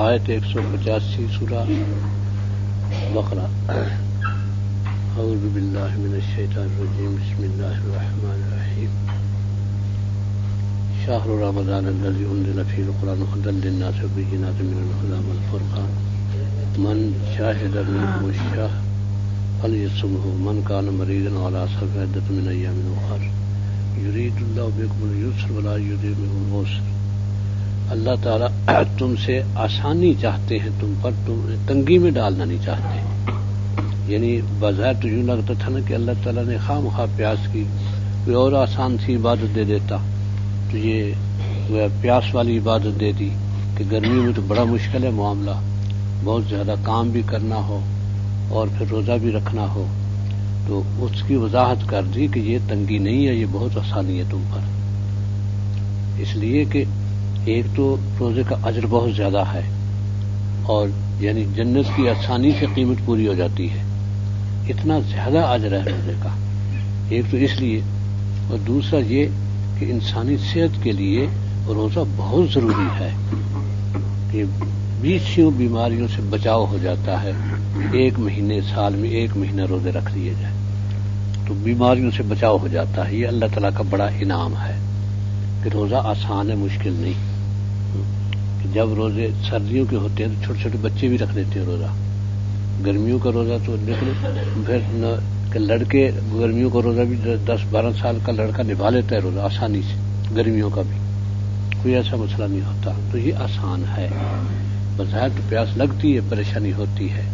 آیت 185 سورہ بقرہ۔ اعوذ باللہ من الشیطان الرجیم، بسم اللہ الرحمن الرحیم۔ شہر رمضان الذی انزل فیہ القرآن ھدی للناس وبینات من الھدی والفرقان، من شہد منکم الشہر فلیصمہ، من کان مریضا علی سفر عدۃ من ایام اخر، یرید اللہ بکم الیسر ولا یرید بکم العسر۔ اللہ تعالیٰ تم سے آسانی چاہتے ہیں، تم پر تم تنگی میں ڈالنا نہیں چاہتے۔ یعنی بظاہر تو یوں لگتا تھا نا کہ اللہ تعالیٰ نے خواہ مخواہ پیاس کی، کوئی اور آسان سی عبادت دے دیتا تو یہ پیاس والی عبادت دے دی کہ گرمیوں میں تو بڑا مشکل ہے معاملہ، بہت زیادہ کام بھی کرنا ہو اور پھر روزہ بھی رکھنا ہو، تو اس کی وضاحت کر دی کہ یہ تنگی نہیں ہے، یہ بہت آسانی ہے تم پر، اس لیے کہ ایک تو روزے کا اجر بہت زیادہ ہے اور یعنی جنت کی آسانی سے قیمت پوری ہو جاتی ہے، اتنا زیادہ اجر ہے روزے کا، ایک تو اس لیے، اور دوسرا یہ کہ انسانی صحت کے لیے روزہ بہت ضروری ہے کہ بیسوں بیماریوں سے بچاؤ ہو جاتا ہے، ایک مہینے سال میں ایک مہینہ روزے رکھ لیے جائے تو بیماریوں سے بچاؤ ہو جاتا ہے۔ یہ اللہ تعالیٰ کا بڑا انعام ہے کہ روزہ آسان ہے، مشکل نہیں۔ جب روزے سردیوں کے ہوتے ہیں تو چھوٹے چھوٹے بچے بھی رکھ لیتے ہیں روزہ، گرمیوں کا روزہ تو نکلے پھر کہ لڑکے گرمیوں کا روزہ بھی 10-12 سال کا لڑکا نبھا لیتا ہے روزہ آسانی سے، گرمیوں کا بھی کوئی ایسا مسئلہ نہیں ہوتا، تو یہ آسان ہے۔ بظاہر تو پیاس لگتی ہے، پریشانی ہوتی ہے،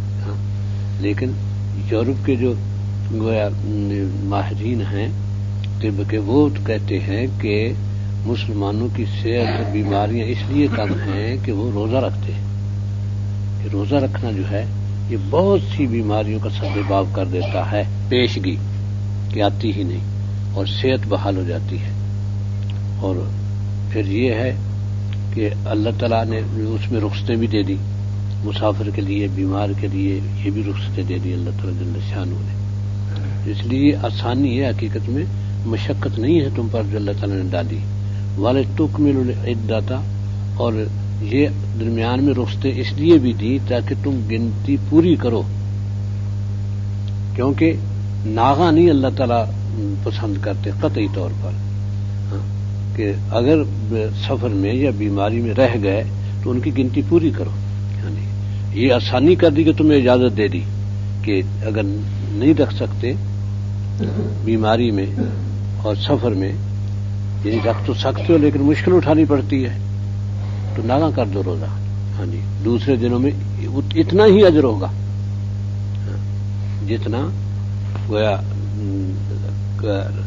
لیکن یورپ کے جو ماہرین ہیں طب کے، وہ کہتے ہیں کہ مسلمانوں کی صحت بیماریاں اس لیے کم ہیں کہ وہ روزہ رکھتے ہیں، کہ روزہ رکھنا جو ہے یہ بہت سی بیماریوں کا سبب کر دیتا ہے، پیشگی کہ آتی ہی نہیں اور صحت بحال ہو جاتی ہے۔ اور پھر یہ ہے کہ اللہ تعالیٰ نے اس میں رخصتیں بھی دے دی، مسافر کے لیے، بیمار کے لیے یہ بھی رخصتیں دے دی اللہ تعالیٰ جل شانہ نے، اس لیے آسانی ہے، حقیقت میں مشقت نہیں ہے تم پر جو اللہ تعالیٰ نے ڈالی۔ وَلِتُكْمِلُوا الْعِدَّةَ، اور یہ درمیان میں رخصتیں اس لیے بھی دی تاکہ تم گنتی پوری کرو، کیونکہ ناغہ نہیں اللہ تعالیٰ پسند کرتے قطعی طور پر، کہ اگر سفر میں یا بیماری میں رہ گئے تو ان کی گنتی پوری کرو۔ یعنی یہ آسانی کر دی کہ تمہیں اجازت دے دی کہ اگر نہیں رکھ سکتے بیماری میں اور سفر میں، یعنی رکھ تو سکتے ہو لیکن مشکل اٹھانی پڑتی ہے تو ناغہ کر دو روزہ، ہاں جی، دوسرے دنوں میں اتنا ہی اجر ہوگا جتنا گویا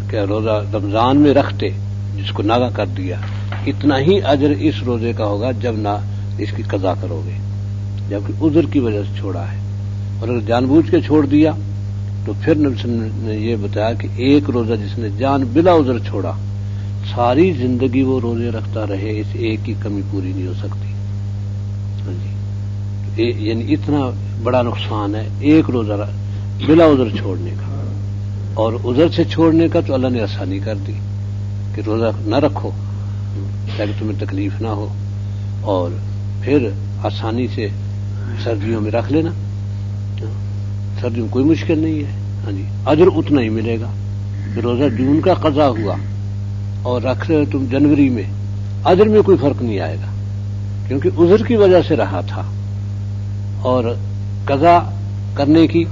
کہ روزہ رمضان میں رکھتے جس کو ناغہ کر دیا، اتنا ہی اجر اس روزے کا ہوگا جب نہ اس کی قضا کرو گے، جبکہ عذر کی وجہ سے چھوڑا ہے۔ اور اگر جان بوجھ کے چھوڑ دیا تو پھر نبی صلی اللہ علیہ وسلم نے یہ بتایا کہ ایک روزہ جس نے جان بلا عذر چھوڑا، ساری زندگی وہ روزے رکھتا رہے، اس ایک کی کمی پوری نہیں ہو سکتی، ہاں جی، یعنی اتنا بڑا نقصان ہے ایک روزہ بلا عذر چھوڑنے کا، اور عذر سے چھوڑنے کا تو اللہ نے آسانی کر دی کہ روزہ نہ رکھو تاکہ تمہیں تکلیف نہ ہو، اور پھر آسانی سے سردیوں میں رکھ لینا، سردیوں میں کوئی مشکل نہیں ہے، ہاں جی، اجر اتنا ہی ملے گا۔ روزہ جون کا قضا ہوا اور رکھ رہے ہو تم جنوری میں، اجر میں کوئی فرق نہیں آئے گا کیونکہ عذر کی وجہ سے رہا تھا، اور قضا کرنے کی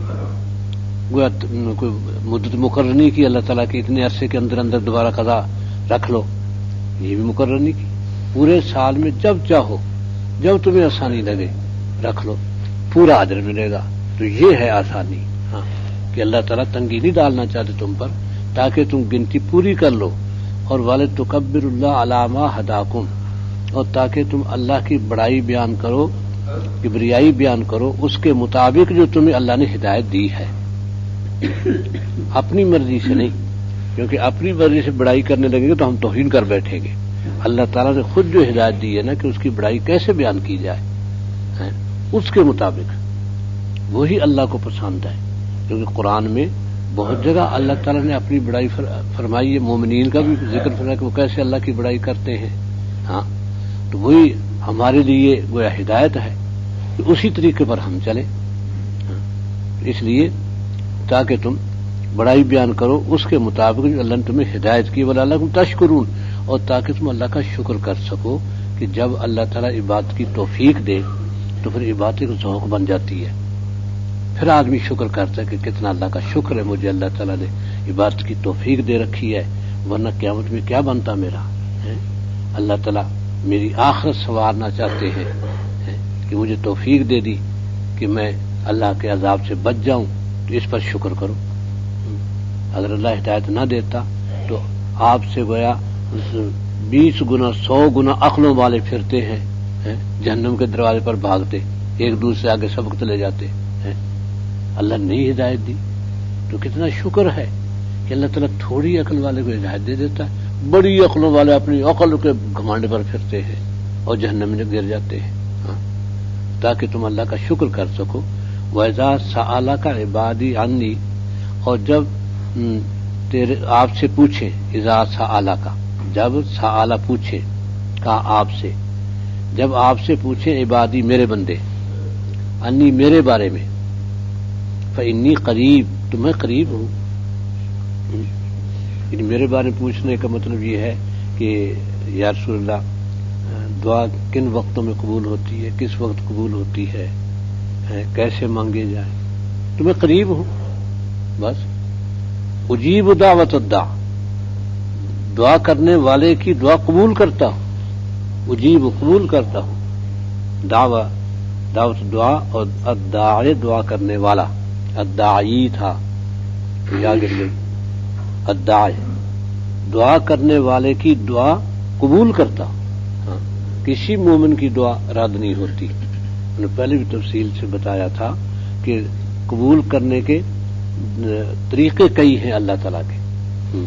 کوئی مدت مقرر نہیں کی اللہ تعالیٰ کی، اتنے عرصے کے اندر اندر دوبارہ قضا رکھ لو، یہ بھی مقرر نہیں کی، پورے سال میں جب چاہو جب تمہیں آسانی لگے رکھ لو، پورا اجر ملے گا۔ تو یہ ہے آسانی، ہاں، کہ اللہ تعالیٰ تنگی نہیں ڈالنا چاہتے تم پر تاکہ تم گنتی پوری کر لو، اور وَلِتُكَبِّرُوا اللَّهَ عَلَىٰ مَا هَدَاكُمْ، اور تاکہ تم اللہ کی بڑائی بیان کرو، کبریائی بیان کرو اس کے مطابق جو تمہیں اللہ نے ہدایت دی ہے، اپنی مرضی سے نہیں، کیونکہ اپنی مرضی سے بڑائی کرنے لگیں گے تو ہم توہین کر بیٹھیں گے۔ اللہ تعالیٰ نے خود جو ہدایت دی ہے نا کہ اس کی بڑائی کیسے بیان کی جائے، اس کے مطابق وہی اللہ کو پسند ہے، کیونکہ قرآن میں بہت جگہ اللہ تعالیٰ نے اپنی بڑائی فرمائی ہے، مومنین کا بھی ذکر فرمایا کہ وہ کیسے اللہ کی بڑائی کرتے ہیں، ہاں، تو وہی ہمارے لیے گویا ہدایت ہے کہ اسی طریقے پر ہم چلیں. اس لیے تاکہ تم بڑائی بیان کرو اس کے مطابق جو اللہ نے تمہیں ہدایت کی، وَلَعَلَّكُمْ تَشْكُرُونَ، اور تاکہ تم اللہ کا شکر کر سکو کہ جب اللہ تعالیٰ عبادت کی توفیق دے تو پھر عبادت کا ذوق بن جاتی ہے. پھر آدمی شکر کرتا ہے کہ کتنا اللہ کا شکر ہے مجھے اللہ تعالیٰ نے عبادت کی توفیق دے رکھی ہے، ورنہ قیامت میں کیا بنتا میرا. اللہ تعالیٰ میری آخرت سنوارنا چاہتے ہیں کہ مجھے توفیق دے دی کہ میں اللہ کے عذاب سے بچ جاؤں، تو اس پر شکر کرو. اگر اللہ ہدایت نہ دیتا تو آپ سے گویا 20 گنا 100 گنا عقلوں والے پھرتے ہیں، جہنم کے دروازے پر بھاگتے، ایک دوسرے آگے سبق چلے جاتے. اللہ نے نہیں ہدایت دی تو کتنا شکر ہے کہ اللہ تعالیٰ تھوڑی عقل والے کو ہدایت دے دیتا ہے. بڑی عقلوں والے اپنی عقل کے گھمانڈ پر پھرتے ہیں اور جہنم میں گر جاتے ہیں. تاکہ تم اللہ کا شکر کر سکو. وَإِذَا سَأَلَكَ عِبَادِي عَنِّي، اور جب تیرے آپ سے پوچھیں، اذا سألک، جب سأل پوچھے کہا آپ سے، جب آپ سے پوچھیں عبادی میرے بندے، انی میرے بارے میں، فإنی قریب، تو میں قریب ہوں. یعنی میرے بارے میں پوچھنے کا مطلب یہ ہے کہ یا رسول اللہ دعا کن وقتوں میں قبول ہوتی ہے، کس وقت قبول ہوتی ہے، کیسے مانگے جائیں، تو میں قریب ہوں. بس اجیب دعوت الداع، دعا کرنے والے کی دعا قبول کرتا ہوں، اجیب قبول کرتا ہوں. دعوت دعا، اور الداعی دعا کرنے والا، الداعی تھا تو یا گر گئی. الداعی دعا کرنے والے کی دعا قبول کرتا ہوں. کسی مومن کی دعا رد نہیں ہوتی. میں نے پہلے بھی تفصیل سے بتایا تھا کہ قبول کرنے کے طریقے کئی ہیں اللہ تعالیٰ کے.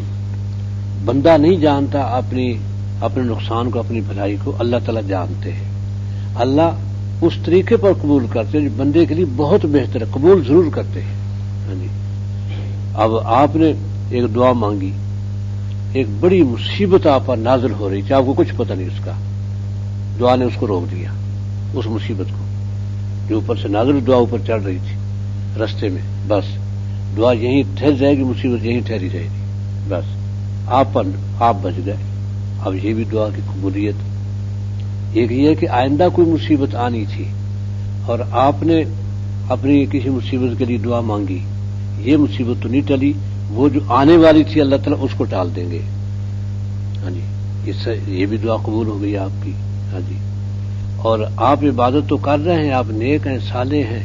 بندہ نہیں جانتا اپنے نقصان کو، اپنی بھلائی کو، اللہ تعالیٰ جانتے ہیں. اللہ اس طریقے پر قبول کرتے ہیں جو بندے کے لیے بہت بہتر ہے، قبول ضرور کرتے ہیں. اب آپ نے ایک دعا مانگی، ایک بڑی مصیبت آپ پر نازل ہو رہی تھی، آپ کو کچھ پتہ نہیں اس کا، دعا نے اس کو روک دیا، اس مصیبت کو جو اوپر سے نازل، دعا اوپر چڑھ رہی تھی رستے میں، بس دعا یہیں ٹھہر جائے گی، مصیبت یہیں ٹھہری رہے گی، بس آپ بچ گئے. اب یہ بھی دعا کی قبولیت. ایک یہ کہ آئندہ کوئی مصیبت آنی تھی اور آپ نے اپنی کسی مصیبت کے لیے دعا مانگی، یہ مصیبت تو نہیں ٹلی، وہ جو آنے والی تھی اللہ تعالیٰ اس کو ٹال دیں گے. ہاں جی، اس سے یہ بھی دعا قبول ہو گئی آپ کی. ہاں جی، اور آپ عبادت تو کر رہے ہیں، آپ نیک ہیں، صالح ہیں،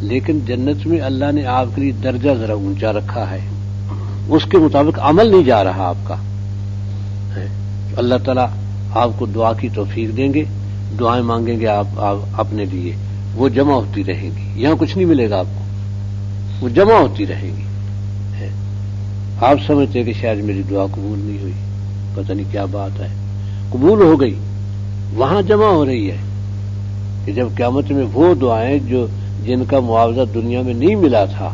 لیکن جنت میں اللہ نے آپ کے لیے درجہ ذرا اونچا رکھا ہے، اس کے مطابق عمل نہیں جا رہا آپ کا. اللہ تعالیٰ آپ کو دعا کی توفیق دیں گے، دعائیں مانگیں گے آپ اپنے لیے، وہ جمع ہوتی رہیں گی. یہاں کچھ نہیں ملے گا آپ کو، وہ جمع ہوتی رہیں گی. آپ سمجھتے کہ شاید میری دعا قبول نہیں ہوئی، پتہ نہیں کیا بات ہے، قبول ہو گئی. وہاں جمع ہو رہی ہے کہ جب قیامت میں وہ دعائیں جن کا معاوضہ دنیا میں نہیں ملا تھا،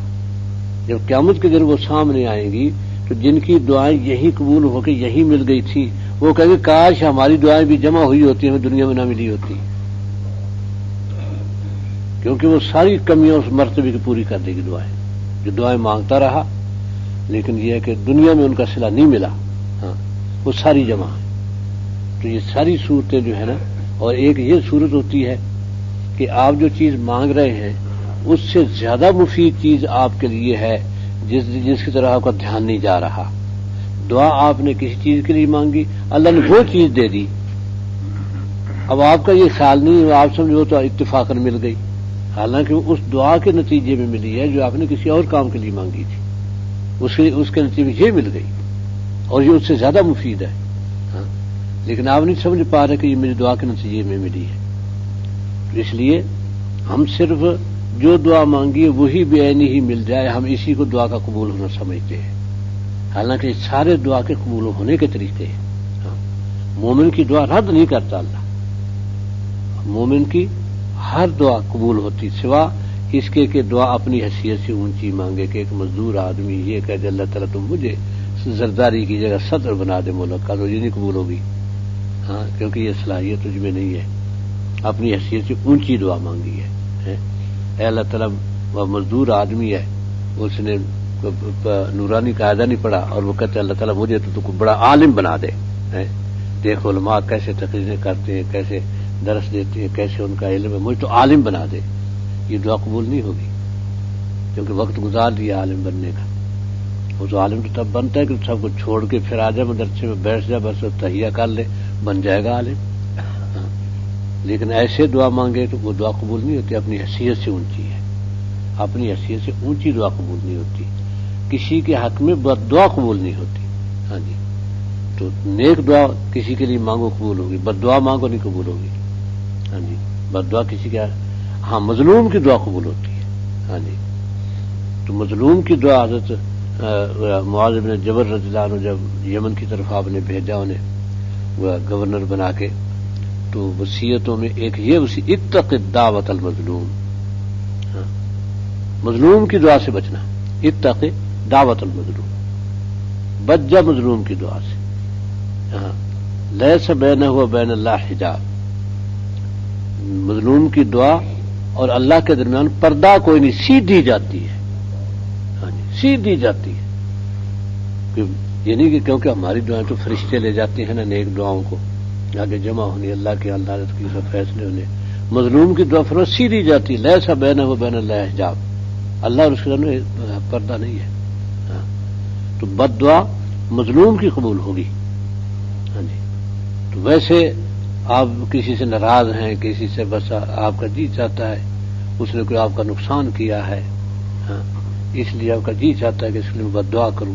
جب قیامت کے دن وہ سامنے آئیں گی تو جن کی دعائیں یہی قبول ہو کے یہی مل گئی تھی، وہ کہیں گے کاش ہماری دعائیں بھی جمع ہوئی ہوتی، ہمیں دنیا میں نہ ملی ہوتی، کیونکہ وہ ساری کمیاں اس مرتبے کی پوری کر دے گی دعائیں، جو دعائیں مانگتا رہا لیکن یہ ہے کہ دنیا میں ان کا صلہ نہیں ملا، ہاں وہ ساری جمع ہے. تو یہ ساری صورتیں جو ہے نا، اور ایک یہ صورت ہوتی ہے کہ آپ جو چیز مانگ رہے ہیں اس سے زیادہ مفید چیز آپ کے لیے ہے جس کی طرح آپ کا دھیان نہیں جا رہا. دعا آپ نے کسی چیز کے لیے مانگی، اللہ نے وہ چیز دے دی، اب آپ کا یہ خیال نہیں، آپ سمجھو تو اتفاقاً مل گئی، حالانکہ اس دعا کے نتیجے میں ملی ہے جو آپ نے کسی اور کام کے لیے مانگی تھی، اس کے نتیجے میں یہ مل گئی اور یہ اس سے زیادہ مفید ہے. لیکن آپ نہیں سمجھ پا رہے کہ یہ میری دعا کے نتیجے میں ملی ہے. اس لیے ہم صرف جو دعا مانگی وہی بے عینی ہی مل جائے، ہم اسی کو دعا کا قبول ہونا سمجھتے ہیں، حالانکہ سارے دعا کے قبول ہونے کے طریقے ہیں. مومن کی دعا رد نہیں کرتا اللہ، مومن کی ہر دعا قبول ہوتی، سوا اس کے کہ دعا اپنی حیثیت سے اونچی مانگے کہ ایک مزدور آدمی یہ کہہ دے اللہ تعالیٰ تم مجھے زرداری کی جگہ صدر بنا دے ملک کا، تو یہ نہیں قبول ہوگی. ہاں، کیونکہ یہ صلاحیت تجھ میں نہیں ہے، اپنی حیثیت سے اونچی دعا مانگی ہے. اے اللہ تعالیٰ وہ مزدور آدمی ہے، اس نے نورانی قاعدہ نہیں پڑھا اور وہ کہتے اللہ تعالیٰ مجھے تو کو بڑا عالم بنا دے. دیکھ علماء کیسے تقریریں کرتے ہیں، کیسے درس دیتے ہیں، کیسے ان کا علم ہے، مجھے تو عالم بنا دے. یہ دعا قبول نہیں ہوگی کیونکہ وقت گزار دیا عالم بننے کا. وہ تو عالم تو تب بنتا ہے کہ سب کو چھوڑ کے پھر آ جائے مدرسے میں بیٹھ جائے، بس تہیہ کر لے، بن جائے گا عالم. لیکن ایسے دعا مانگے تو وہ دعا قبول نہیں ہوتی، اپنی حیثیت سے اونچی ہے، اپنی حیثیت سے اونچی دعا قبول نہیں ہوتی. کسی کے حق میں بد دعا قبول نہیں ہوتی. ہاں جی، تو نیک دعا کسی کے لیے مانگو قبول ہوگی، بد دعا مانگو نہیں قبول ہوگی. ہاں جی، بد دعا کسی کا، ہاں مظلوم کی دعا قبول ہوتی ہے. ہاں جی، تو مظلوم کی دعا حضرت معاذ بن جبل رضی اللہ عنہ جب یمن کی طرف آپ نے بھیجا انہیں وہ گورنر بنا کے، تو وصیتوں میں ایک یہ اتق دعوت المظلوم، مظلوم کی دعا سے بچنا. اتق دعوت المظلوم، بچ جا مظلوم کی دعا سے. ہاں، لیس بینہ و بین اللہ حجاب، مظلوم کی دعا اور اللہ کے درمیان پردہ کوئی نہیں، سیدھی جاتی ہے. ہاں جی، سیدھی جاتی ہے. یہ نہیں کہ کیونکہ ہماری دعائیں تو فرشتے لے جاتے ہیں نا نیک دعاؤں کو آگے جمع ہونی، اللہ کی عدالت کی سب فیصلے ہونے. مظلوم کی دعا فرو سیدھی جاتی ہے. لیس بینہ و بین اللہ حجاب، اللہ اور اس کے درمیان پردہ نہیں ہے. ہاں، تو بد دعا مظلوم کی قبول ہوگی. ہاں جی، تو ویسے آپ کسی سے ناراض ہیں، کسی سے بس آپ کا جی چاہتا ہے، اس نے کوئی آپ کا نقصان کیا ہے، ہاں، اس لیے آپ کا جی چاہتا ہے کہ اس کے لیے بد دعا کروں،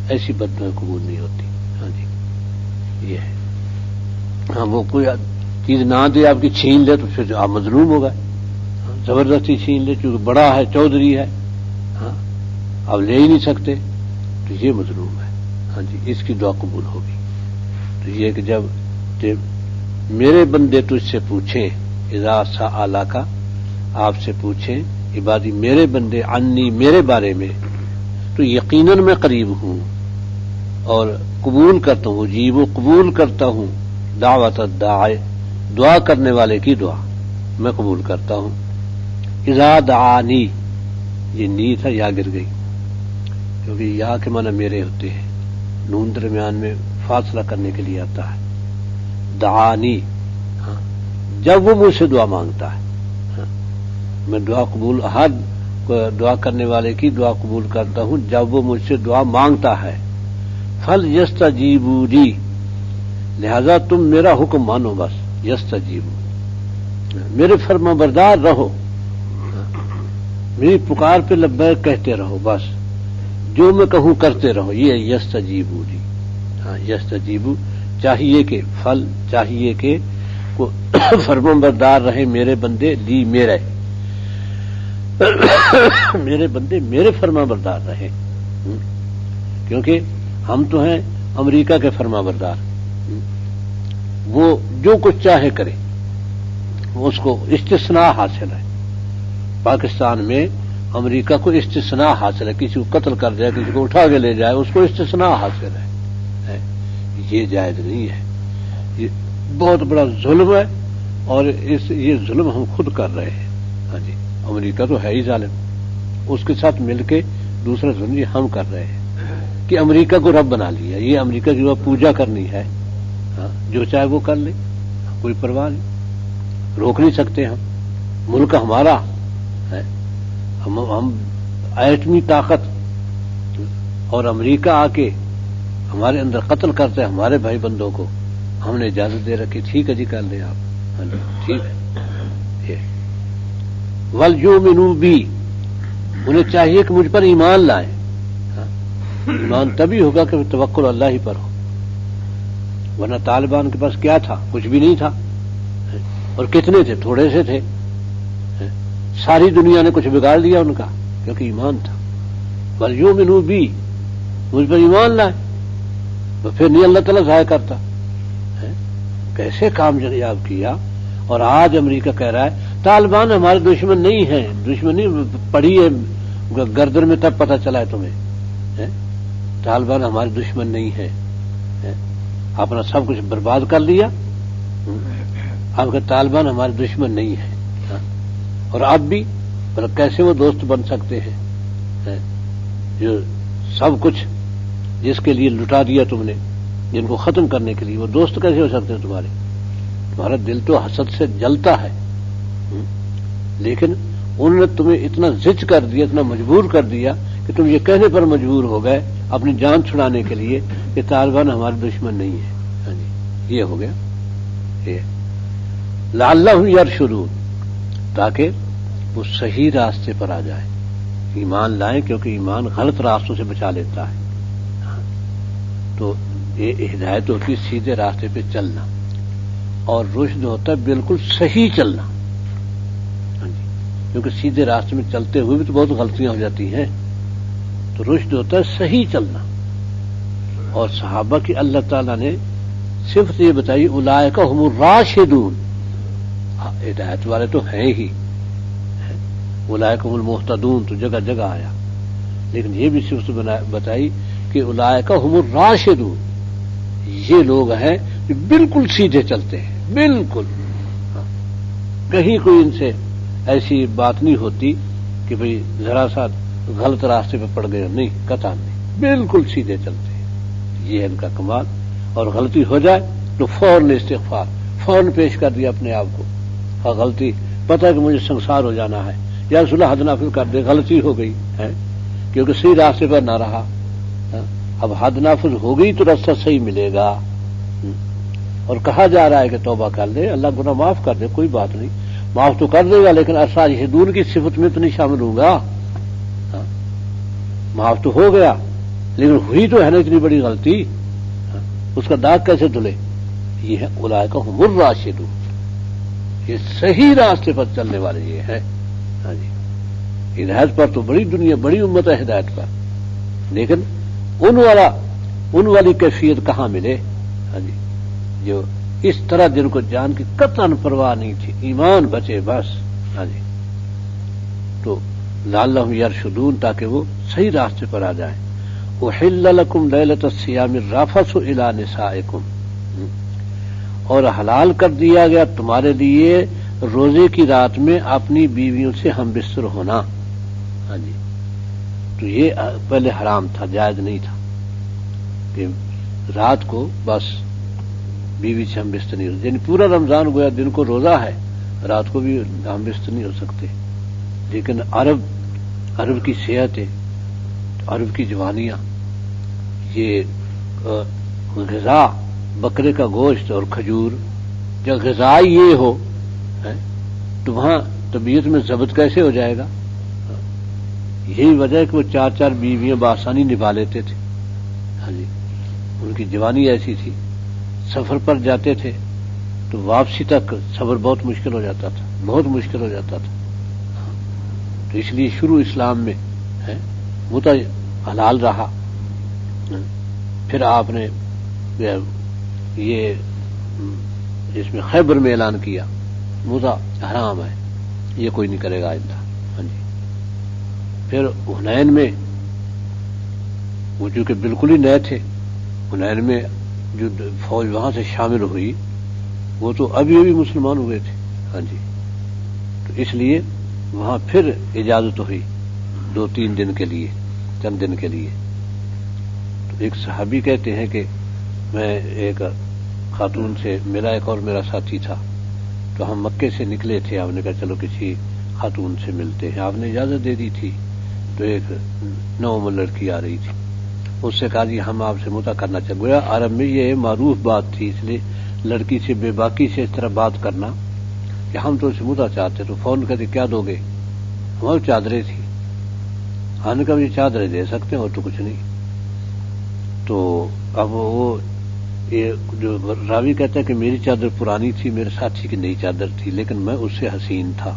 ایسی بد دعا قبول نہیں ہوتی. ہاں جی، یہ ہے. ہاں، وہ کوئی چیز نہ دے آپ کی، چھین لے تو پھر آپ مظلوم ہو گئے. زبردستی چھین لے چونکہ بڑا ہے، چودھری ہے، ہاں، آپ لے ہی نہیں سکتے، تو یہ مظلوم ہے. ہاں جی، اس کی دعا قبول ہوگی. تو یہ کہ جب میرے بندے تجھ سے پوچھیں، اذا سألک، آپ سے پوچھیں عبادی میرے بندے، عنی میرے بارے میں، تو یقیناً میں قریب ہوں اور قبول کرتا ہوں، اجیب قبول کرتا ہوں، دعوت الداعی دعا کرنے والے کی دعا میں قبول کرتا ہوں. اذا دعانی، یہ نی تھا، یا گر گئی کیونکہ یا کے معنی میرے ہوتے ہیں، نون درمیان میں فاصلہ کرنے کے لیے آتا ہے. دعانی، ہاں، جب وہ مجھ سے دعا مانگتا ہے، ہاں، میں دعا قبول، ہر دعا کرنے والے کی دعا قبول کرتا ہوں جب وہ مجھ سے دعا مانگتا ہے. فلیستجیبوا لی، لہذا تم میرا حکم مانو، بس یستجیبوا، میرے فرما بردار رہو، میری پکار پہ لبیک کہتے رہو، بس جو میں کہوں کرتے رہو. یہ یستجیبوا لی. ہاں، یستجیبوا چاہیے کہ پھل چاہیے کہ فرما بردار رہے میرے بندے، لی میرے میرے بندے میرے فرما بردار رہے، کیونکہ ہم تو ہیں امریکہ کے فرما بردار. وہ جو کچھ چاہے کرے، اس کو استثناء حاصل ہے. پاکستان میں امریکہ کو استثناء حاصل ہے، کسی کو قتل کر جائے، کسی کو اٹھا کے لے جائے، اس کو استثناء حاصل ہے. یہ جائز نہیں ہے، یہ بہت بڑا ظلم ہے، اور یہ ظلم ہم خود کر رہے ہیں. ہاں جی، امریکہ تو ہے ہی ظالم، اس کے ساتھ مل کے دوسرا ظلم یہ ہم کر رہے ہیں کہ امریکہ کو رب بنا لیا. یہ امریکہ کی پوجا کرنی ہے، ہاں، جو چاہے وہ کر لے، کوئی پرواہ نہیں، روک نہیں سکتے ہم. ملک ہمارا ہے، ہم ایٹمی طاقت، اور امریکہ آ کے ہمارے اندر قتل کرتے ہیں ہمارے بھائی بندوں کو، ہم نے اجازت دے رکھی، ٹھیک ہے جی کر لیں آپ. ہاں جی، ٹھیک ہے. وَلْيُؤْمِنُوا بِي، انہیں چاہیے کہ مجھ پر ایمان لائیں. ایمان تبھی ہوگا کہ توکل اللہ ہی پر ہو، ورنہ طالبان کے پاس کیا تھا؟ کچھ بھی نہیں تھا. اور کتنے تھے؟ تھوڑے سے تھے. ساری دنیا نے کچھ بگاڑ دیا ان کا، کیونکہ ایمان تھا. وَلْيُؤْمِنُوا بِي، مجھ پر ایمان لائیں، تو پھر نہیں اللہ تعالیٰ ضائع کرتا. کیسے کامیاب کیا. اور آج امریکہ کہہ رہا ہے طالبان ہمارے دشمن نہیں ہیں، دشمن نہیں پڑی ہے گردن میں، تب پتہ چلا ہے تمہیں، طالبان ہمارے دشمن نہیں ہیں. اپنا سب کچھ برباد کر لیا. آپ کے طالبان ہمارے دشمن نہیں ہیں. اور اب بھی پر کیسے وہ دوست بن سکتے ہیں جو سب کچھ جس کے لیے لٹا دیا تم نے، جن کو ختم کرنے کے لیے، وہ دوست کیسے ہو سکتے ہیں تمہارے؟ تمہارا دل تو حسد سے جلتا ہے، لیکن انہوں نے تمہیں اتنا زچ کر دیا، اتنا مجبور کر دیا کہ تم یہ کہنے پر مجبور ہو گئے اپنی جان چھڑانے کے لیے کہ طالبان ہمارے دشمن نہیں ہے۔ ہاں جی، یہ ہو گیا۔ یہ لعلہم یرشدون، تاکہ وہ صحیح راستے پر آ جائے، ایمان لائیں، کیونکہ ایمان غلط راستوں سے بچا لیتا ہے۔ تو یہ ہدایت ہوتی ہے سیدھے راستے پہ چلنا، اور رشد ہوتا ہے بالکل صحیح چلنا۔ ہاں جی، کیونکہ سیدھے راستے میں چلتے ہوئے بھی تو بہت غلطیاں ہو جاتی ہیں، تو رشد ہوتا ہے صحیح چلنا۔ اور صحابہ کی اللہ تعالیٰ نے صفت یہ بتائی، اولئک ھم الراشدون، ہدایت والے تو ہیں ہی، اولئک ھم المہتدون تو جگہ جگہ آیا، لیکن یہ بھی صفت بتائی کہ اولئک ھم الراشدون، یہ لوگ ہیں جو بالکل سیدھے چلتے ہیں، بالکل کہیں کوئی ان سے ایسی بات نہیں ہوتی کہ بھئی ذرا سا غلط راستے پہ پڑ گئے، نہیں، قطعا نہیں، بالکل سیدھے چلتے ہیں، یہ ہے ان کا کمال۔ اور غلطی ہو جائے تو فوراً استغفار، فوراً پیش کر دیا اپنے آپ کو، ہاں غلطی، پتہ ہے کہ مجھے سنسار ہو جانا ہے، یا رسول اللہ حد نافذ کر دے، غلطی ہو گئی ہے کیونکہ صحیح راستے پر نہ رہا، اب حد نافذ ہو گئی تو راستہ صحیح ملے گا، اور کہا جا رہا ہے کہ توبہ کر لے، اللہ گناہ معاف کر دے، کوئی بات نہیں، معاف تو کر دے گا، لیکن الراشدون کی صفت میں تو نہیں شامل ہوں گا۔ معاف تو ہو گیا، لیکن ہوئی تو ہے نا اتنی بڑی غلطی، اس کا داغ کیسے دھلے؟ یہ ہے اولئک ھم الراشدون، یہ صحیح راستے پر چلنے والے یہ ہیں۔ ہاں جی، ہدایت پر تو بڑی دنیا، بڑی امت ہے ہدایت پر، لیکن ان والی کیفیت کہاں ملے؟ ہاں جی، جو اس طرح جن کو جان کی قطعاً پرواہ نہیں تھی، ایمان بچے بس۔ ہاں جی، تو لعلہم یرشدون، تاکہ وہ صحیح راستے پر آ جائیں۔ احل لکم لیلۃ الصیام الرفث الی نسائکم، اور حلال کر دیا گیا تمہارے لیے روزے کی رات میں اپنی بیویوں سے ہم بستر ہونا۔ ہاں جی، تو یہ پہلے حرام تھا، جائز نہیں تھا کہ رات کو بس بیوی سے ہم بستر نہیں ہو، یعنی پورا رمضان گویا دن کو روزہ ہے، رات کو بھی ہم بستر نہیں ہو سکتے۔ لیکن عرب کی صحتیں، عرب کی جوانیاں، یہ غذا بکرے کا گوشت اور کھجور، جب غذا یہ ہو تو وہاں طبیعت میں ضبط کیسے ہو جائے گا؟ یہی وجہ ہے کہ وہ 4 بیویاں بآسانی نبھا لیتے تھے۔ ہاں جی، ان کی جوانی ایسی تھی، سفر پر جاتے تھے تو واپسی تک سفر بہت مشکل ہو جاتا تھا، بہت مشکل ہو جاتا تھا۔ تو اس لیے شروع اسلام میں متع حلال رہا، پھر آپ نے یہ اس میں خیبر میں اعلان کیا متع حرام ہے، یہ کوئی نہیں کرے گا آئندہ۔ ہاں جی، پھر حنین میں وہ چونکہ بالکل ہی نئے تھے، حنین میں جو فوج وہاں سے شامل ہوئی وہ تو ابھی مسلمان ہوئے تھے۔ ہاں جی، تو اس لیے وہاں پھر اجازت ہوئی 2-3 دن کے لیے، چند دن کے لیے۔ تو ایک صحابی کہتے ہیں کہ میں ایک خاتون سے ملا، ایک اور میرا ساتھی تھا، تو ہم مکے سے نکلے تھے، آپ نے کہا چلو کسی خاتون سے ملتے ہیں، آپ نے اجازت دے دی تھی، تو ایک نوعمر لڑکی آ رہی تھی، اس سے کہا جی ہم آپ سے متع کرنا چاہتے ہیں۔ عرب میں یہ معروف بات تھی، اس لیے لڑکی سے بے باکی سے اس طرح بات کرنا کہ ہم تو اسے متع چاہتے، تو فوراً کہتے کیا دو گے؟ ہماری چادریں تھی، ہم نے کہا یہ چادریں دے سکتے ہیں اور تو کچھ نہیں۔ تو اب وہ جو راوی کہتا ہے کہ میری چادر پرانی تھی، میرے ساتھی کی نئی چادر تھی، لیکن میں اس سے حسین تھا۔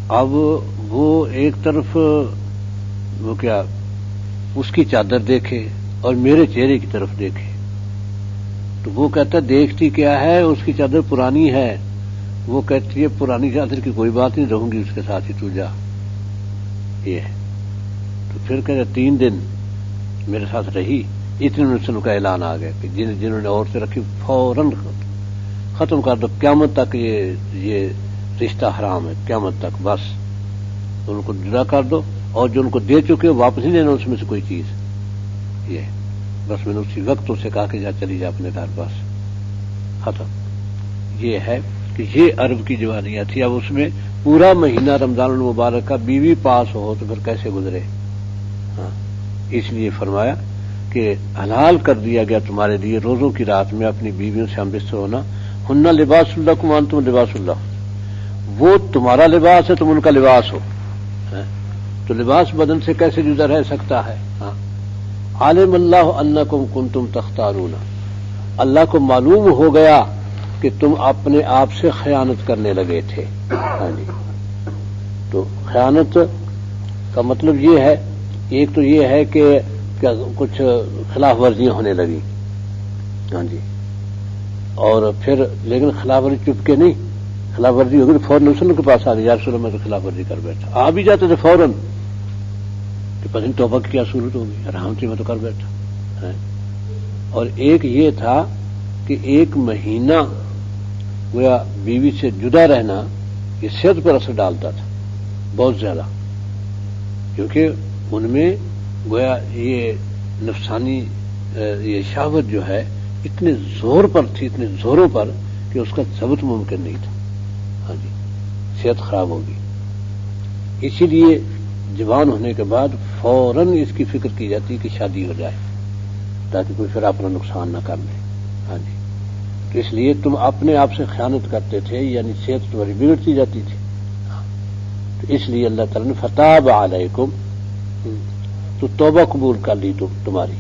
اب وہ ایک طرف وہ کیا اس کی چادر دیکھے اور میرے چہرے کی طرف دیکھے، تو وہ کہتا ہے دیکھتی کیا ہے، اس کی چادر پرانی ہے، وہ کہتی ہے پرانی چادر کی کوئی بات نہیں، رہوں گی اس کے ساتھ ہی، تو جا۔ یہ ہے، تو پھر کہتے 3 دن میرے ساتھ رہی، اتنے میں ان کا اعلان آ گیا کہ جنہوں نے عورتیں رکھی فوراً ختم کر دو، قیامت تک یہ رشتہ حرام ہے قیامت تک، بس ان کو جدا کر دو، اور جو ان کو دے چکے ہو واپس نہیں لینا اس میں سے کوئی چیز، یہ بس میں نے اسی وقت اسے کہا کہ جا چلی جا اپنے گھر، بس ختم۔ یہ ہے کہ یہ عرب کی جوانیاں تھی۔ اب اس میں پورا مہینہ رمضان المبارک کا بیوی پاس ہو تو پھر کیسے گزرے؟ ہاں، اس لیے فرمایا کہ حلال کر دیا گیا تمہارے لیے روزوں کی رات میں اپنی بیویوں سے ہم بستر ہونا، ہن لباس لکم وانتم لباس لہن، وہ تمہارا لباس ہے تم ان کا لباس ہو، تو لباس بدن سے کیسے جدا رہ سکتا ہے؟ ہاں، عالم اللہ انکم کنتم تختارون، اللہ کو معلوم ہو گیا کہ تم اپنے آپ سے خیانت کرنے لگے تھے۔ ہاں جی، تو خیانت کا مطلب یہ ہے، ایک تو یہ ہے کہ کچھ خلاف ورزیاں ہونے لگی، ہاں جی، اور پھر لیکن خلاف ورزی چپ کے نہیں، خلاف ورزی ہوگی تو فوراً رسول کے پاس آ گئی، یا رسول اللہ میں تو خلاف ورزی کر بیٹھا، آ بھی جاتے تھے فوراً کہ پتہ نہیں توبہ کی کیا صورت ہوگی، آرام سے میں تو کر بیٹھا۔ اور ایک یہ تھا کہ ایک مہینہ گویا بیوی سے جدا رہنا یہ صحت پر اثر ڈالتا تھا بہت زیادہ، کیونکہ ان میں گویا یہ نفسانی یہ شہوت جو ہے اتنے زور پر تھی، اتنے زوروں پر کہ اس کا ثبوت ممکن نہیں تھا۔ ہاں جی، صحت خراب ہوگی، اسی لیے جوان ہونے کے بعد فوراً اس کی فکر کی جاتی کہ شادی ہو جائے تاکہ کوئی پھر اپنا نقصان نہ کر لے۔ ہاں جی، تو اس لیے تم اپنے آپ سے خیانت کرتے تھے، یعنی صحت تمہاری بگڑتی جاتی تھی، تو اس لیے اللہ تعالیٰ نے فتاب علیکم، تو توبہ قبول کر لی تمہاری،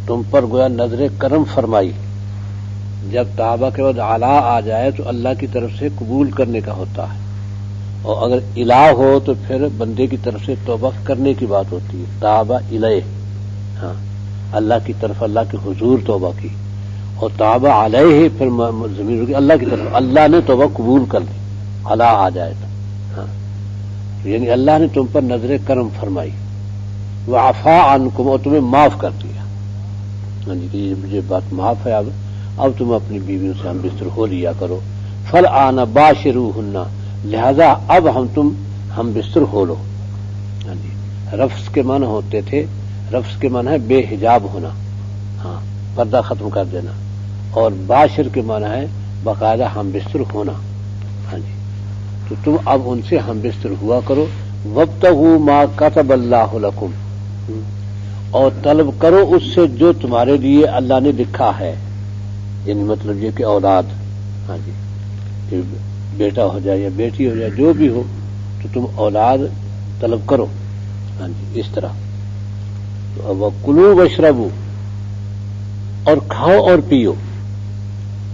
تم پر گویا نظر کرم فرمائی۔ جب توبہ کے بعد علا آ جائے تو اللہ کی طرف سے قبول کرنے کا ہوتا ہے، اور اگر الہ ہو تو پھر بندے کی طرف سے توبہ کرنے کی بات ہوتی ہے، توبہ الیہ، ہاں، اللہ کی طرف، اللہ کے حضور توبہ کی، اور توبہ علیہ پھر ضمیر ہوگی اللہ کی طرف، اللہ نے توبہ قبول کر لی، علا آ جائے تو، ہاں، یعنی اللہ نے تم پر نظر کرم فرمائی، وعفا عنکم، اور تمہیں معاف کر دیا۔ ہاں جی، کہ یہ بات معاف ہے، اب تم اپنی بیویوں سے ہم بستر ہو لیا کرو، فالآن باشروہن، لہذا اب ہم بستر ہو لو۔ ہاں جی، رفض کے معنی ہوتے تھے، رفض کے معنی ہے بے حجاب ہونا، ہاں، پردہ ختم کر دینا، اور باشر کے معنی ہے باقاعدہ ہم بستر ہونا۔ ہاں جی، تو تم اب ان سے ہم بستر ہوا کرو، وابتغوا ما كتب اللہ لکم، اور طلب کرو اس سے جو تمہارے لیے اللہ نے لکھا ہے، یعنی مطلب یہ کہ اولاد، ہاں جی، کہ بیٹا ہو جائے یا بیٹی ہو جائے جو بھی ہو، تو تم اولاد طلب کرو۔ ہاں جی، اس طرح وَكُلُوا وَاشْرَبُوا، اور کھاؤ اور پیو،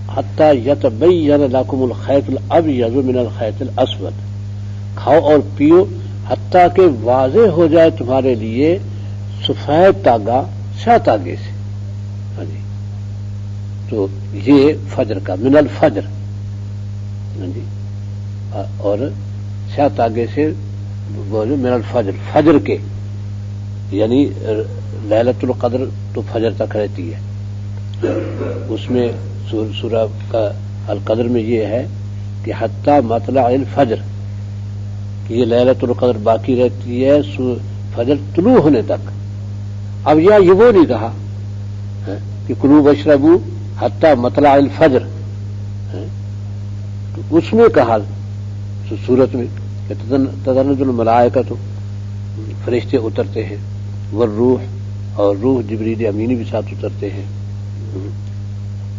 حتیٰ یتبین لکم الخیط الابیض من الخیط الاسود، کھاؤ اور پیو حتیٰ کہ واضح ہو جائے تمہارے لیے سفید تاگا سیاہ تاگے سے۔ ہاں جی، تو یہ فجر کا من الفجر، ہاں جی، اور سیاہ تاگے سے بولے من الفجر، فجر کے، یعنی لیلۃ القدر تو فجر تک رہتی ہے، اس میں سورہ کا القدر میں یہ ہے کہ حتیٰ مطلع الفجر، کہ یہ لیلۃ القدر باقی رہتی ہے فجر طلوع ہونے تک۔ اب یہ وہ نہیں کہا کہ کلوا واشربوا حتیٰ مطلع الفجر، تو اس میں کہا سورت میں کہ تتنزل الملائکۃ، فرشتے اترتے ہیں، والروح، اور روح جبریل امینی بھی ساتھ اترتے ہیں،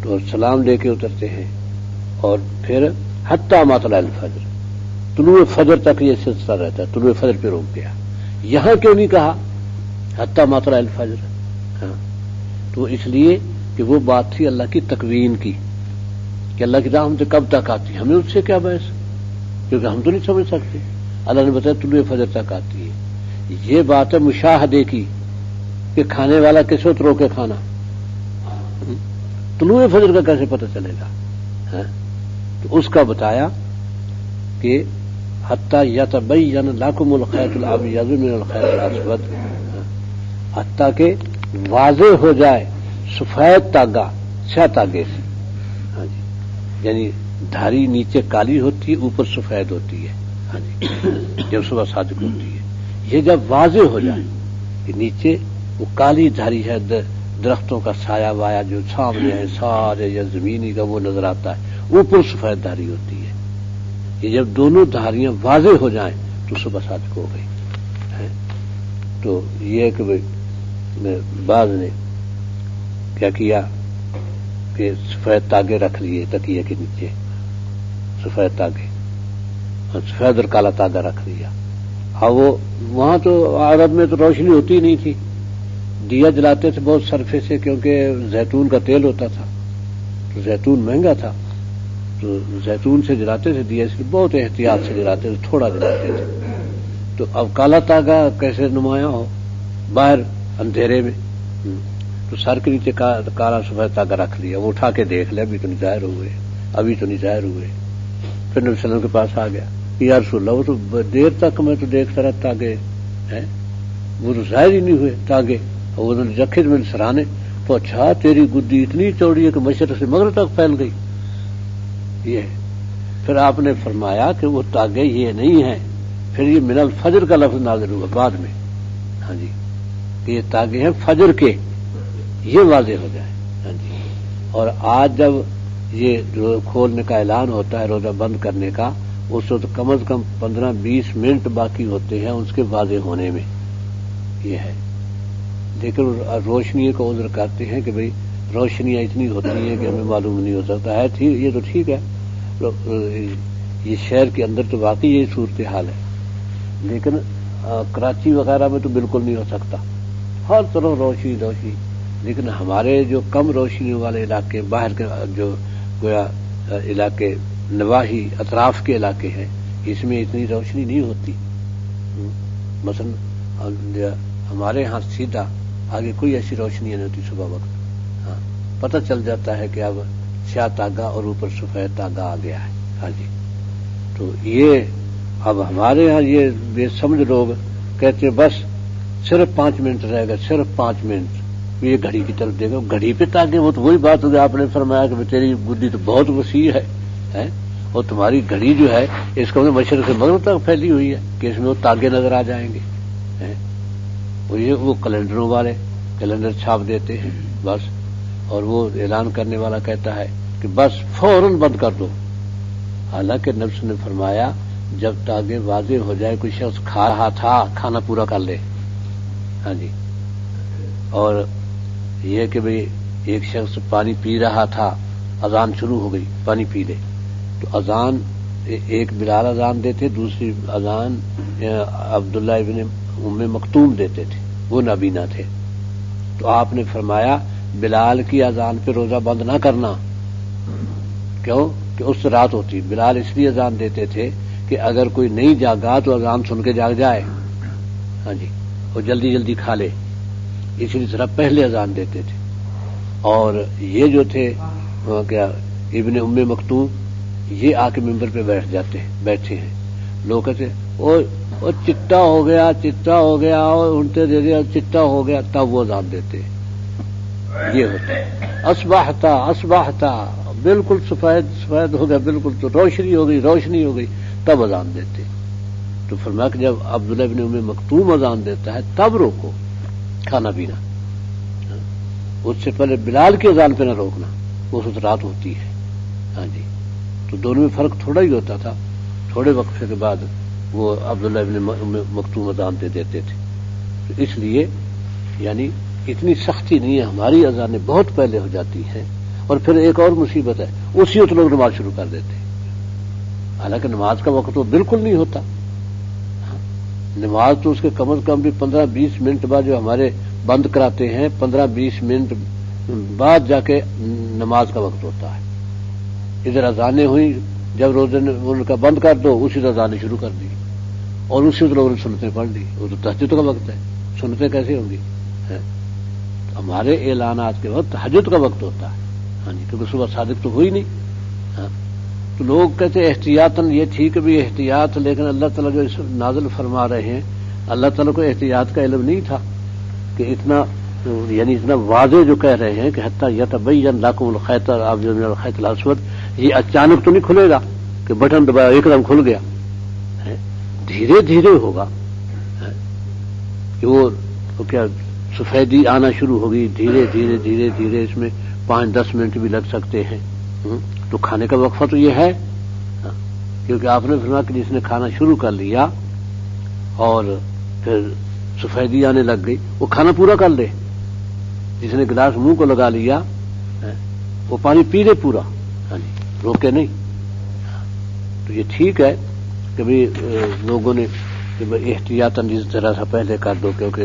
تو سلام لے کے اترتے ہیں، اور پھر حتیٰ مطلع الفجر، طلوع فجر تک یہ سلسلہ رہتا ہے، طلوع فجر پہ رک گیا۔ یہاں کیوں نہیں کہا حتیٰ مطلع الفجر؟ ہاں، تو اس لیے کہ وہ بات تھی اللہ کی تکوین کی، کہ اللہ کی راہ ہم سے کب تک آتی ہے، ہمیں اس سے کیا بحث، کیونکہ ہم تو نہیں سمجھ سکتے۔ اللہ نے بتایا طلوع فجر تک آتی ہے، یہ بات ہے مشاہدے کی، کہ کھانے والا کس وقت روکے کھانا، طلوع فجر کا کیسے پتہ چلے گا؟ تو اس کا بتایا کہ حتیٰ یتبین لکم الخیط الابیض من الخیط الاسود، حتیٰ کہ واضح ہو جائے سفید تاگا سیاہ تاگے سے۔ ہاں جی، یعنی دھاری نیچے کالی ہوتی ہے، اوپر سفید ہوتی ہے، ہاں جی، جب صبح صادق ہوتی ہے. یہ جب واضح ہو جائے کہ نیچے وہ کالی دھاری ہے، درختوں کا سایہ وایا جو سامنے ہے سارے یا زمینی کا وہ نظر آتا ہے، اوپر سفید دھاری ہوتی ہے. یہ جب دونوں دھاریاں واضح ہو جائیں تو صبح صادق ہو گئی. تو یہ کہ بعض نے کیا کیا کہ سفید تاگے رکھ لیے تکیے کے نیچے، سفید تاگے، سفید اور کالا تاگا رکھ لیا. اور وہ وہاں تو عرب میں تو روشنی ہوتی نہیں تھی، دیا جلاتے تھے بہت صرفے سے، کیونکہ زیتون کا تیل ہوتا تھا تو زیتون مہنگا تھا، تو زیتون سے جلاتے تھے دیا، اس لیے بہت احتیاط سے جلاتے تھے، تھوڑا جلاتے تھے. تو اب کالا تاگا کیسے نمایاں ہو باہر اندھیرے میں، تو سر کے نیچے کالا سفید تاگا رکھ لیا. وہ اٹھا کے دیکھ لیا، ابھی تو نہیں ظاہر ہوئے، ابھی تو نہیں ظاہر ہوئے. پھر نبی صلی اللہ علیہ وسلم کے پاس آ گیا کہ یا رسول اللہ، وہ تو دیر تک میں تو دیکھتا رہا تاگے ہیں، وہ تو ظاہر ہی نہیں ہوئے تاگے. اور انہوں نے رکھے میں سرانے تو اچھا تیری گدی اتنی چوڑی ہے کہ مشرق سے مغرب تک پھیل گئی. یہ پھر آپ نے فرمایا کہ وہ تاگے یہ نہیں ہیں، پھر یہ من الفجر کا لفظ نازل ہوا بعد میں، ہاں جی، کہ یہ تاگے ہیں فجر کے، یہ واضح ہو جائے. ہاں جی. اور آج جب یہ کھولنے کا اعلان ہوتا ہے روزہ بند کرنے کا، اس وقت کم از کم 15-20 منٹ باقی ہوتے ہیں اس کے واضح ہونے میں. یہ ہے، لیکن روشنی کا عذر کرتے ہیں کہ بھئی روشنیاں اتنی ہوتی ہیں کہ ہمیں معلوم نہیں ہو سکتا ہے. یہ تو ٹھیک ہے، یہ شہر کے اندر تو واقعی یہی صورتحال ہے، لیکن کراچی وغیرہ میں تو بالکل نہیں ہو سکتا، ہر طرف روشنی روشنی. لیکن ہمارے جو کم روشنی والے علاقے، باہر کے جو گویا علاقے نواحی اطراف کے علاقے ہیں، اس میں اتنی روشنی نہیں ہوتی. مثلا ہمارے ہاں سیدھا آگے کوئی ایسی روشنی نہیں ہوتی صبح وقت. ہاں، پتہ چل جاتا ہے کہ اب سیاہ تاگا اور اوپر سفید تاگا آ گیا ہے. ہاں جی. تو یہ اب ہمارے ہاں یہ بے سمجھ لوگ کہتے بس صرف 5 منٹ رہے گا، صرف 5 منٹ. یہ گھڑی کی طرف دیکھو، گھڑی پہ تاگے، وہ تو وہی بات ہوگی. آپ نے فرمایا کہ تیری گدی تو بہت وسیع ہے، اور تمہاری گھڑی جو ہے اس کا مشرق سے مغرب تک پھیلی ہوئی ہے کہ اس میں وہ تاگے نظر آ جائیں گے. وہ کیلنڈروں والے کیلنڈر چھاپ دیتے ہیں بس، اور وہ اعلان کرنے والا کہتا ہے کہ بس فوراً بند کر دو. حالانکہ نبی نے فرمایا جب تاگے واضح ہو جائے، کوئی شخص کھا رہا تھا کھانا پورا کر لے. ہاں جی. اور یہ کہ بھئی ایک شخص پانی پی رہا تھا، اذان شروع ہو گئی، پانی پی لے. تو اذان ایک بلال اذان دیتے، دوسری اذان عبداللہ ابن ام مکتوم دیتے تھے، وہ نابینا تھے. تو آپ نے فرمایا بلال کی اذان پہ روزہ بند نہ کرنا. کیوں؟ کہ اس سے رات ہوتی. بلال اس لیے اذان دیتے تھے کہ اگر کوئی نہیں جاگا تو اذان سن کے جاگ جائے، ہاں جی، اور جلدی جلدی کھا لے، اسی طرح پہلے اذان دیتے تھے. اور یہ جو تھے کیا ابن ام مکتوم، یہ آ کے ممبر پہ بیٹھے ہیں. لوگ کہتے اور چٹا ہو گیا اور انٹے دے دیا چٹا ہو گیا، تب وہ اذان دیتے. یہ ہوتا ہے اصبحتا بالکل سفید ہو گیا، بالکل تو روشنی ہو گئی تب اذان دیتے. تو فرمایا کہ جب عبداللہ ابن ام مکتوم اذان دیتا ہے تب روکو کھانا پینا، اس سے پہلے بلال کی اذان پہ نہ روکنا، اس وقت رات ہوتی ہے. ہاں جی. تو دونوں میں فرق تھوڑا ہی ہوتا تھا. تھوڑے وقفے کے بعد وہ عبداللہ ابن مکتوم اذان دے دیتے تھے. تو اس لیے یعنی اتنی سختی نہیں ہے، ہماری اذانیں بہت پہلے ہو جاتی ہیں. اور پھر ایک اور مصیبت ہے، اسی وقت لوگ نماز شروع کر دیتے ہیں، حالانکہ نماز کا وقت وہ بالکل نہیں ہوتا. نماز تو اس کے کم از کم بھی 15-20 منٹ بعد جو ہمارے بند کراتے ہیں، 15-20 منٹ بعد جا کے نماز کا وقت ہوتا ہے. ادھر اذانیں ہوئی، جب روزے ان کا بند کر دو اسی طرح اذانیں شروع کر دی، اور اسی وقت لوگوں نے سنتیں پڑھ لی. وہ تو تہجد کا وقت ہے، سنتیں کیسے ہوں گی؟ ہمارے اعلانات کے وقت تہجد کا وقت ہوتا ہے. ہاں جی، کیونکہ صبح صادق تو ہوئی نہیں. ہاں، تو لوگ کہتے احتیاطاً، یہ ٹھیک ہے بھی احتیاط، لیکن اللہ تعالیٰ جو نازل فرما رہے ہیں، اللہ تعالیٰ کو احتیاط کا علم نہیں تھا کہ اتنا یعنی اتنا واضح جو کہہ رہے ہیں کہ حتیٰ یتبین لکم الخیط الابیض من الخیط الاسود، یہ اچانک تو نہیں کھلے گا کہ بٹن دبایا ایک دم کھل گیا، دھیرے دھیرے ہوگا کہ وہ کیا سفیدی آنا شروع ہوگی، دھیرے دھیرے دھیرے دھیرے، اس میں 5-10 منٹ بھی لگ سکتے ہیں۔ تو کھانے کا وقفہ تو یہ ہے، کیونکہ آپ نے فرمایا کہ جس نے کھانا شروع کر لیا اور پھر سفیدی آنے لگ گئی وہ کھانا پورا کر لے، جس نے گلاس منہ کو لگا لیا وہ پانی پی لے پورا، روکے نہیں۔ تو یہ ٹھیک ہے کہ بھی لوگوں نے احتیاطاً اس طرح سے پہلے کر دو، کیونکہ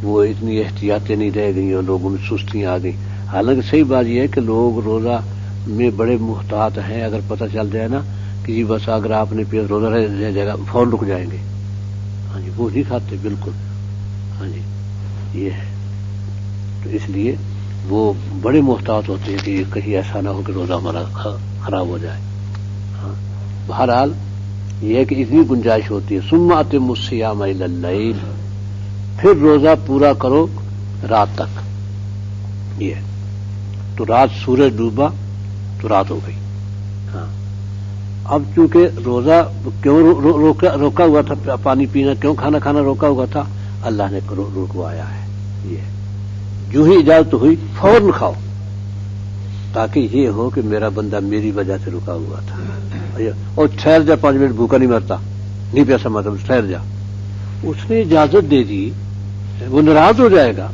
وہ اتنی احتیاطیں نہیں رہ گئی اور لوگوں میں سستیاں آ گئی۔ حالانکہ صحیح بات یہ ہے کہ لوگ روزہ میں بڑے محتاط ہیں، اگر پتہ چل جائے نا کہ جی بس اگر آپ نے پیا روزہ رہ جائے گا فوراً رک جائیں گے، ہاں جی، وہ نہیں کھاتے بالکل، ہاں جی یہ ہے۔ تو اس لیے وہ بڑے محتاط ہوتے ہیں کہ کہیں ایسا نہ ہو کہ روزہ ہمارا خراب ہو جائے۔ ہاں بہرحال یہ ہے کہ اتنی گنجائش ہوتی ہے۔ ثم اتموا الصیام الی اللیل، پھر روزہ پورا کرو رات تک، یہ ہے۔ تو رات سورج ڈوبا تو رات ہو گئی۔ ہاں اب چونکہ روزہ کیوں روکا ہوا تھا، پانی پینا کیوں، کھانا کھانا روکا ہوا تھا، اللہ نے رکوایا ہے۔ یہ جو ہی اجازت ہوئی فوراً کھاؤ، تاکہ یہ ہو کہ میرا بندہ میری وجہ سے رکا ہوا تھا، اور ٹھہر جا 5 منٹ، بھوکا نہیں مرتا، نہیں پیاسا مرتا، ٹھہر جا۔ اس نے اجازت دے دی، وہ ناراض ہو جائے گا